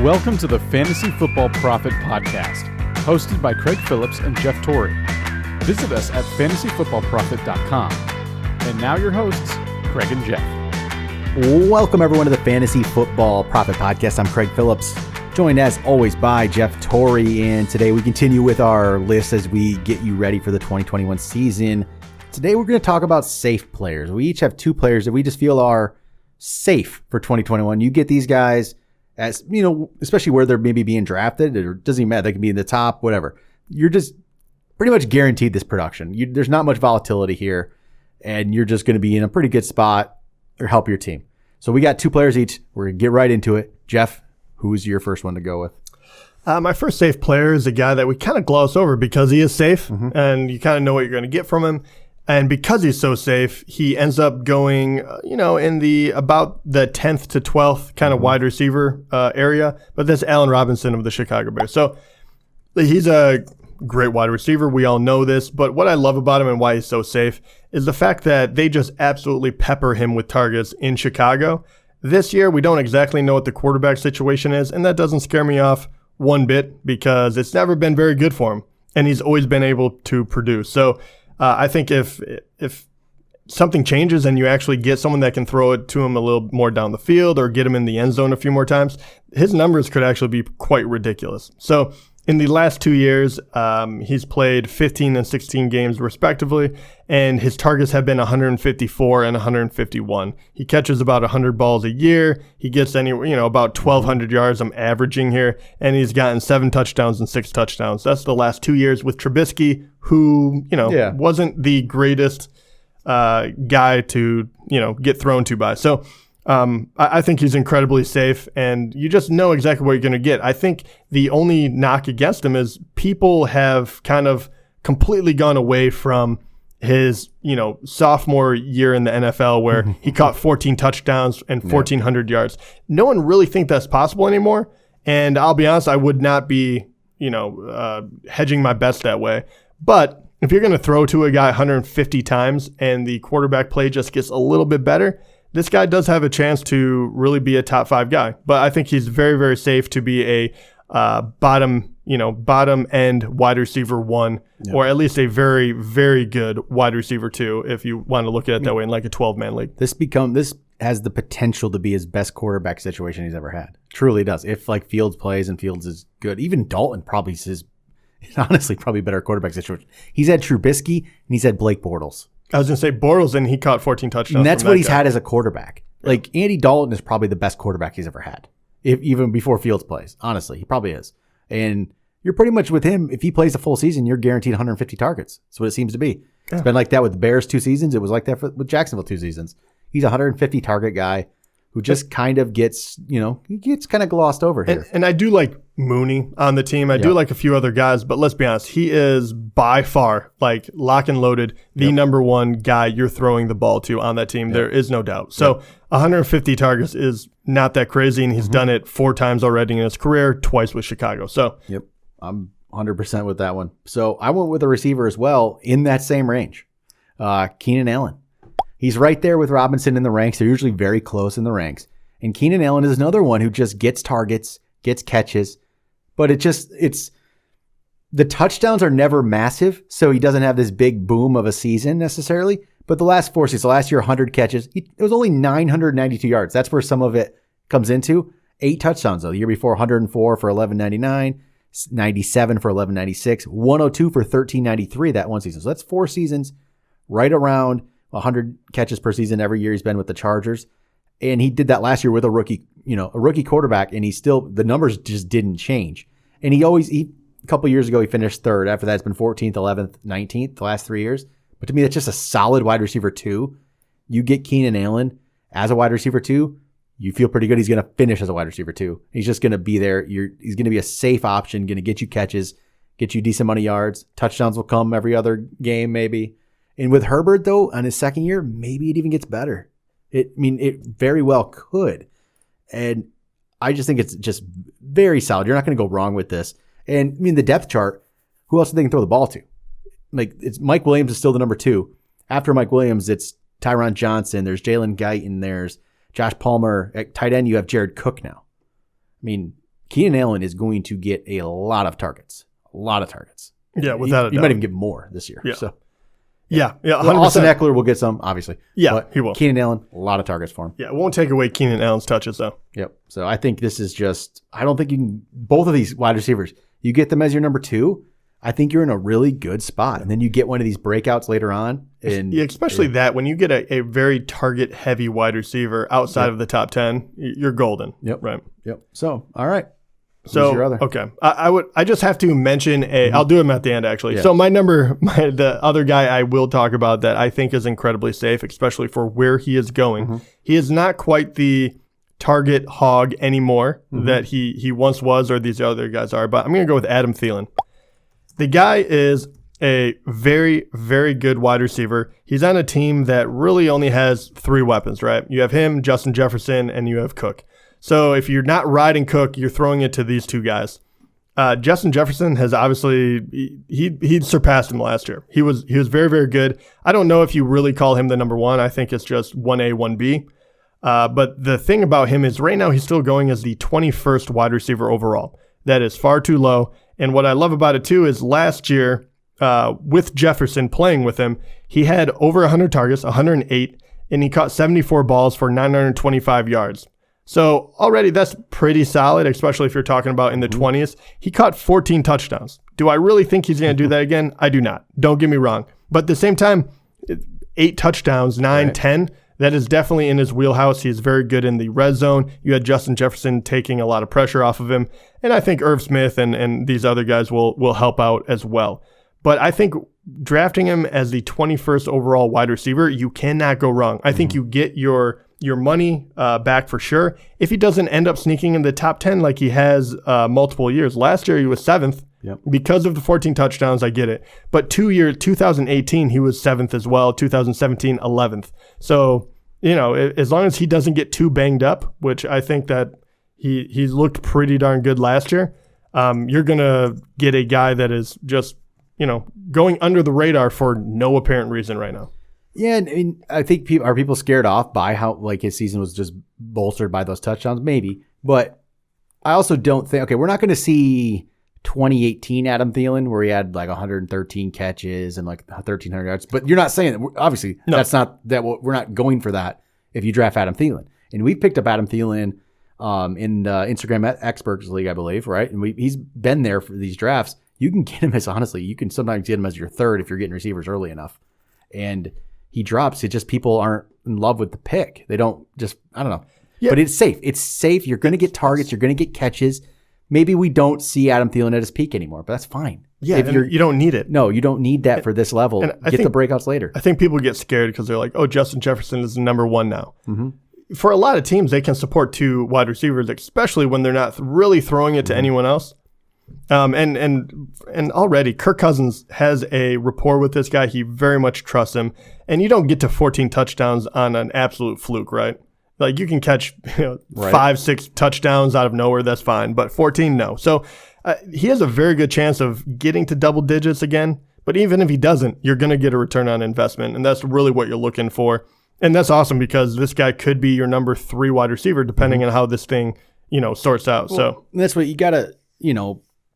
Welcome to the Fantasy Football Prophet podcast, hosted by Craig Phillips and Jeff Torrey. Visit us at fantasyfootballprophet.com. And now your hosts, Craig and Jeff. Welcome everyone to the Fantasy Football Prophet podcast. I'm Craig Phillips, joined as always by Jeff Torrey. And today we continue with our list as we get you ready for the 2021 season. Today we're going to talk about safe players. We each have two players that we just feel are safe for 2021. You get these guys as, you know, especially where they're maybe being drafted, or doesn't even matter. They can be in the top, whatever. You're just pretty much guaranteed this production. There's not much volatility here, and you're just going to be in a pretty good spot or help your team. So we got two players each. We're going to get right into it. Jeff, who's your first one to go with? My first safe player is a guy that we kind of gloss over because he is safe, and you kind of know what you're going to get from him. And because he's so safe, he ends up going, in the about the 10th to 12th kind of wide receiver area. But that's Allen Robinson of the Chicago Bears. So he's a great wide receiver. We all know this. But what I love about him and why he's so safe is the fact that they just absolutely pepper him with targets in Chicago. This year, we don't exactly know what the quarterback situation is. And that doesn't scare me off one bit because it's never been very good for him. And he's always been able to produce. So I think if something changes and you actually get someone that can throw it to him a little more down the field or get him in the end zone a few more times, his numbers could actually be quite ridiculous. So in the last 2 years, he's played 15 and 16 games respectively, and his targets have been 154 and 151. He catches about 100 balls a year. He gets about 1,200 yards I'm averaging here, and he's gotten 7 touchdowns and 6 touchdowns. That's the last 2 years with Trubisky, who, wasn't the greatest guy to, get thrown to by. So I think he's incredibly safe, and you just know exactly what you're going to get. I think the only knock against him is people have kind of completely gone away from his, sophomore year in the NFL where he caught 14 touchdowns and 1,400 yards. No one really thinks that's possible anymore. And I'll be honest, I would not be, hedging my bets that way. But if you're going to throw to a guy 150 times and the quarterback play just gets a little bit better, this guy does have a chance to really be a top 5 guy. But I think he's very, very safe to be a bottom end wide receiver 1, or at least a very, very good wide receiver 2, if you want to look at it that way in like a 12-man league. This has the potential to be his best quarterback situation he's ever had. Truly does. If like Fields plays and Fields is good, even Dalton probably is honestly probably better quarterback situation. He's had Trubisky and he's had Blake Bortles. I was going to say Bortles, and he caught 14 touchdowns. And that's what he's had as a quarterback. Yeah. Like Andy Dalton is probably the best quarterback he's ever had, even before Fields plays. Honestly, he probably is. And you're pretty much with him. If he plays a full season, you're guaranteed 150 targets. That's what it seems to be. Yeah. It's been like that with the Bears 2 seasons. It was like that with Jacksonville 2 seasons. He's a 150 target guy who just kind of gets, he gets kind of glossed over here. And I do like Mooney on the team. I do like a few other guys, but let's be honest, he is by far, like lock and loaded, the number one guy you're throwing the ball to on that team. There is no doubt. So 150 targets is not that crazy, and he's done it 4 times already in his career, twice with Chicago. So I'm 100% with that one. So I went with a receiver as well in that same range, Keenan Allen. He's right there with Robinson in the ranks. They're usually very close in the ranks. And Keenan Allen is another one who just gets targets, gets catches, but it's the touchdowns are never massive, so he doesn't have this big boom of a season necessarily. But the last 4 seasons, last year 100 catches, it was only 992 yards. That's where some of it comes into. 8 touchdowns though. The year before, 104 for 1199, 97 for 1196, 102 for 1393 that one season. So that's 4 seasons, right around 100 catches per season every year he's been with the Chargers. And he did that last year with a rookie quarterback, and the numbers just didn't change. And a couple years ago, he finished 3rd. After that, it's been 14th, 11th, 19th the last 3 years. But to me, that's just a solid wide receiver 2. You get Keenan Allen as a wide receiver 2, you feel pretty good he's going to finish as a wide receiver 2. He's just going to be there. He's going to be a safe option, going to get you catches, get you decent amount of yards. Touchdowns will come every other game maybe. And with Herbert, though, on his second year, maybe it even gets better. It very well could. And I just think it's just very solid. You're not going to go wrong with this. And the depth chart, who else do they can throw the ball to? Like, it's Mike Williams is still the number 2. After Mike Williams, it's Tyron Johnson. There's Jalen Guyton. There's Josh Palmer. At tight end, you have Jared Cook now. Keenan Allen is going to get a lot of targets. Yeah, without a doubt. He might even get more this year. Yeah. So. Yeah. Well, Austin Eckler will get some, obviously. Yeah, but he will. Keenan Allen, a lot of targets for him. Yeah, it won't take away Keenan Allen's touches, though. Yep. So I think this is just, I don't think you can, both of these wide receivers, you get them as your number 2, I think you're in a really good spot. And then you get one of these breakouts later on. And especially that, when you get a very target-heavy wide receiver outside of the top 10, you're golden. Yep. Right. Yep. So, all right. So, your other? okay. I just have to mention I'll do him at the end, actually. Yeah. So the other guy I will talk about that I think is incredibly safe, especially for where he is going. He is not quite the target hog anymore that he once was, or these other guys are, but I'm going to go with Adam Thielen. The guy is a very, very good wide receiver. He's on a team that really only has 3 weapons, right? You have him, Justin Jefferson, and you have Cook. So if you're not riding Cook, you're throwing it to these 2 guys. Justin Jefferson has obviously he surpassed him last year. He was very, very good. I don't know if you really call him the number 1. I think it's just 1A, 1B. But the thing about him is right now he's still going as the 21st wide receiver overall. That is far too low. And what I love about it too is last year with Jefferson playing with him, he had over 100 targets, 108, and he caught 74 balls for 925 yards. So already that's pretty solid, especially if you're talking about in the 20s. He caught 14 touchdowns. Do I really think he's going to do that again? I do not. Don't get me wrong. But at the same time, 8 touchdowns, 9, 10, that is definitely in his wheelhouse. He's very good in the red zone. You had Justin Jefferson taking a lot of pressure off of him. And I think Irv Smith and these other guys will help out as well. But I think drafting him as the 21st overall wide receiver, you cannot go wrong. I think you get your money back for sure. If he doesn't end up sneaking in the top 10 like he has multiple years. Last year he was 7th because of the 14 touchdowns. I get it. But 2018 he was 7th as well. 2017 11th. So as long as he doesn't get too banged up, which I think that he's looked pretty darn good last year, you're gonna get a guy that is just going under the radar for no apparent reason right now. Yeah, and I think are people scared off by how his season was just bolstered by those touchdowns? Maybe, but I also don't think. Okay, we're not going to see 2018 Adam Thielen where he had 113 catches and 1,300 yards. But you're not saying that. Obviously, no. That's not that. We're not going for that if you draft Adam Thielen. And we picked up Adam Thielen in the Instagram Experts League, I believe, right? And he's been there for these drafts. You can get him you can sometimes get him as your 3rd if you're getting receivers early enough, and he drops. It just people aren't in love with the pick. They don't I don't know. Yeah. But it's safe. It's safe. You're going to get targets. You're going to get catches. Maybe we don't see Adam Thielen at his peak anymore, but that's fine. Yeah, you don't need it. No, you don't need that for this level. Get the breakouts later. I think people get scared because they're like, oh, Justin Jefferson is the number 1 now. For a lot of teams, they can support 2 wide receivers, especially when they're not really throwing it to anyone else. And already Kirk Cousins has a rapport with this guy. He very much trusts him. And you don't get to 14 touchdowns on an absolute fluke, right? You can catch 5, 6 touchdowns out of nowhere. That's fine. But 14, no. So he has a very good chance of getting to double digits again. But even if he doesn't, you're going to get a return on investment. And that's really what you're looking for. And that's awesome because this guy could be your number 3 wide receiver depending on how this thing, sorts out. Well, so that's what you got to,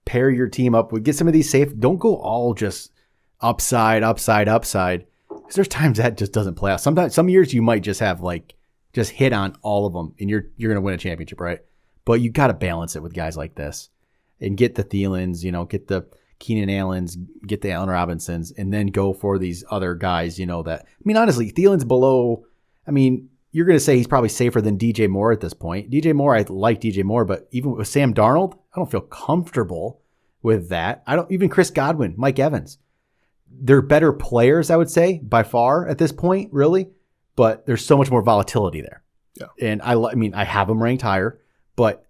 pair your team up with. Get some of these safe. Don't go all just upside. Because there's times that just doesn't play out. Sometimes, some years you might just have just hit on all of them and you're going to win a championship, right? But you got to balance it with guys like this and get the Thielens, get the Keenan Allens, get the Allen Robinsons, and then go for these other guys, that, honestly, Thielen's below, you're going to say he's probably safer than DJ Moore at this point. DJ Moore, I like DJ Moore, but even with Sam Darnold, I don't feel comfortable with that. Even Chris Godwin, Mike Evans. They're better players, I would say, by far at this point, really, but there's so much more volatility there. Yeah. And I have them ranked higher, but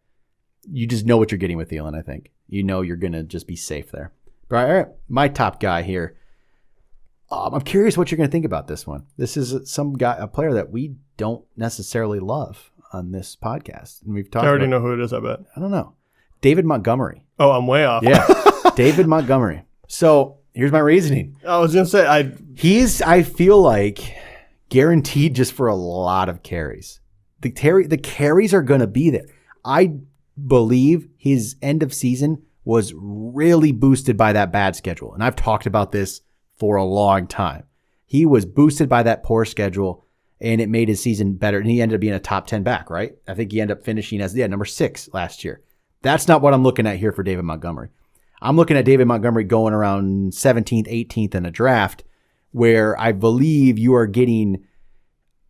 you just know what you're getting with Thielen, I think. You're going to just be safe there. But all right, my top guy here. I'm curious what you're going to think about this one. This is a player that we don't necessarily love on this podcast. And we've talked. I already know who it is, I bet. I don't know. David Montgomery. Oh, I'm way off. Yeah. David Montgomery. So here's my reasoning. I was going to say, I feel like guaranteed just for a lot of carries. The carries are going to be there. I believe his end of season was really boosted by that bad schedule. And I've talked about this for a long time. He was boosted by that poor schedule, and it made his season better. And he ended up being a top 10 back, right? I think he ended up finishing as number 6 last year. That's not what I'm looking at here for David Montgomery. I'm looking at David Montgomery going around 17th, 18th in a draft where I believe you are getting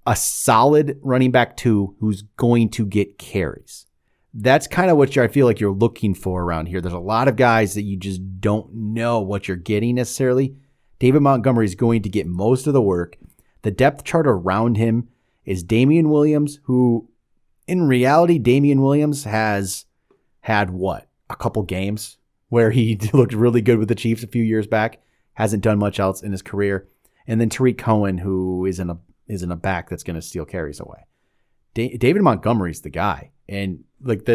a solid running back 2 who's going to get carries. That's kind of what I feel like you're looking for around here. There's a lot of guys that you just don't know what you're getting necessarily. David Montgomery is going to get most of the work. The depth chart around him is Damian Williams, who in reality, Damian Williams has had a couple games where he looked really good with the Chiefs a few years back. Hasn't done much else in his career. And then Tariq Cohen, who isn't a back that's going to steal carries away. David Montgomery's the guy. And like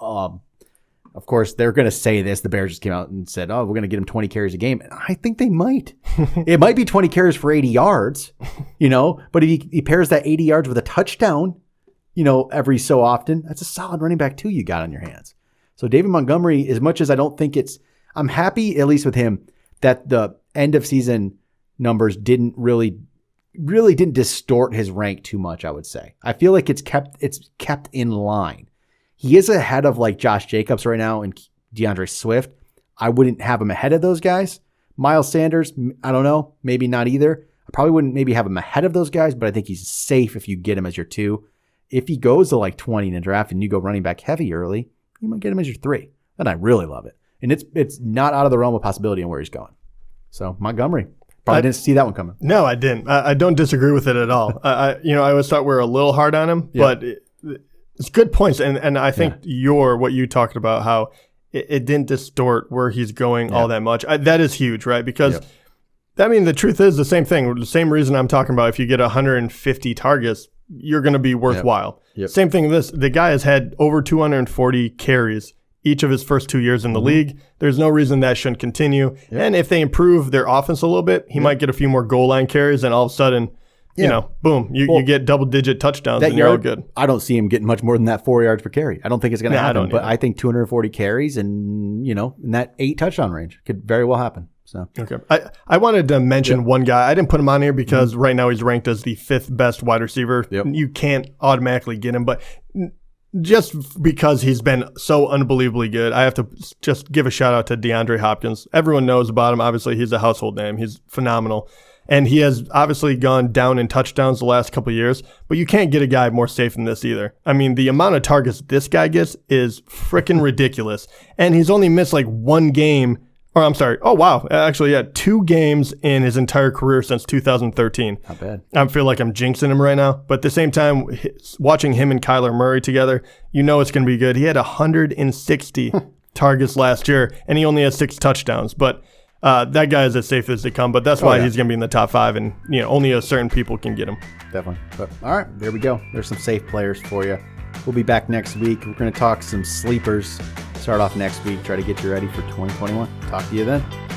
of course, they're going to say this. The Bears just came out and said, we're going to get him 20 carries a game. And I think they might. It might be 20 carries for 80 yards, but if he pairs that 80 yards with a touchdown, every so often, that's a solid running back too you got on your hands. So David Montgomery, as much as I don't think I'm happy, at least with him, that the end of season numbers didn't really didn't distort his rank too much, I would say. I feel like it's kept in line. He is ahead of like Josh Jacobs right now and DeAndre Swift. I wouldn't have him ahead of those guys. Miles Sanders, I don't know, maybe not either. I probably wouldn't maybe have him ahead of those guys, but I think he's safe if you get him as your 2. If he goes to like 20 in a draft and you go running back heavy early, you might get him as your 3. And I really love it. And it's not out of the realm of possibility on where he's going. So Montgomery. Probably didn't see that one coming. No, I didn't. I don't disagree with it at all. I always thought we were a little hard on him, but it's good points. And I think what you talked about, how it didn't distort where he's going all that much. That is huge, right? Because the truth is the same thing. The same reason I'm talking about, if you get 150 targets, you're going to be worthwhile. Yep. Same thing. The guy has had over 240 carries each of his first 2 years in the league. There's no reason that shouldn't continue. Yep. And if they improve their offense a little bit, he might get a few more goal line carries, and all of a sudden, boom, you get double-digit touchdowns, and you're all good. I don't see him getting much more than that 4 yards per carry. I don't think it's going to happen, but I think 240 carries and, in that 8 touchdown range could very well happen. So okay, I wanted to mention one guy. I didn't put him on here because right now he's ranked as the 5th best wide receiver. Yep. You can't automatically get him, but just because he's been so unbelievably good, I have to just give a shout out to DeAndre Hopkins. Everyone knows about him. Obviously, he's a household name. He's phenomenal. And he has obviously gone down in touchdowns the last couple of years, but you can't get a guy more safe than this either. I mean, the amount of targets this guy gets is freaking ridiculous. And he's only missed like 1 game. Or I'm sorry. Oh, wow. Actually, 2 games in his entire career since 2013. Not bad. I feel like I'm jinxing him right now. But at the same time, watching him and Kyler Murray together, it's going to be good. He had 160 targets last year, and he only has 6 touchdowns. But that guy is as safe as they come. But that's why he's going to be in the top 5, and only a certain people can get him. Definitely. But all right, there we go. There's some safe players for you. We'll be back next week. We're going to talk some sleepers. Start off next week. Try to get you ready for 2021. Talk to you then.